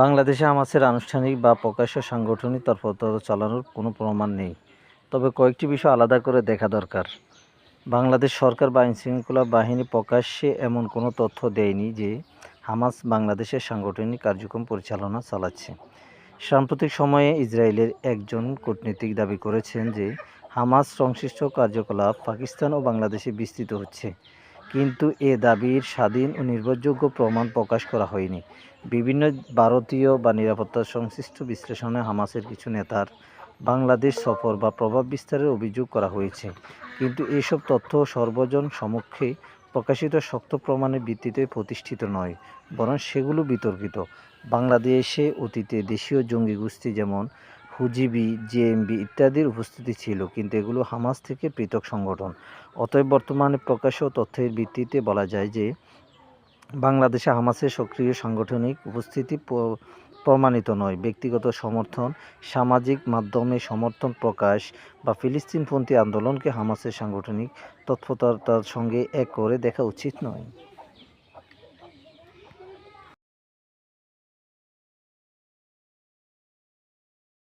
বাংলাদেশে হামাসের আনুষ্ঠানিক বা প্রকাশ্য সাংগঠনিক তৎপরতা চালানোর কোনো প্রমাণ নেই। তবে কয়েকটি বিষয় আলাদা করে দেখা দরকার। বাংলাদেশ সরকার বা আইনশৃঙ্খলা বাহিনী প্রকাশ্যে এমন কোনো তথ্য দেয়নি যে হামাস বাংলাদেশের সাংগঠনিক কার্যক্রম পরিচালনা চালাচ্ছে। সাম্প্রতিক সময়ে ইসরায়েলের একজন কূটনীতিক দাবি করেছেন যে হামাস সংশ্লিষ্ট কার্যকলাপ পাকিস্তান ও বাংলাদেশে বিস্তৃত হচ্ছে, কিন্তু এ দাবির স্বাধীন ও নির্ভরযোগ্য প্রমাণ প্রকাশ করা হয়নি। বিভিন্ন ভারতীয় বা নিরাপত্তা সংশ্লিষ্ট বিশ্লেষণে হামাসের কিছু নেতার বাংলাদেশ সফর বা প্রভাব বিস্তারের অভিযোগ করা হয়েছে, কিন্তু এসব তথ্য সর্বজন সমক্ষে প্রকাশিত শক্ত প্রমাণের ভিত্তিতে প্রতিষ্ঠিত নয়, বরং সেগুলো বিতর্কিত। বাংলাদেশে অতীতে দেশীয় জঙ্গি গোষ্ঠী যেমন হুজিবি, জেএমবি ইত্যাদির উপস্থিতি ছিল, কিন্তু এগুলো হামাস থেকে পৃথক সংগঠন। অতএব বর্তমানে প্রকাশ্য তথ্যের ভিত্তিতে বলা যায় যে বাংলাদেশে হামাসের সক্রিয় সাংগঠনিক উপস্থিতি প্রমাণিত নয়। ব্যক্তিগত সমর্থন, সামাজিক মাধ্যমে সমর্থন প্রকাশ বা ফিলিস্তিনপন্থী আন্দোলনকে হামাসের সাংগঠনিক তৎপরতার সঙ্গে এক করে দেখা উচিত নয়।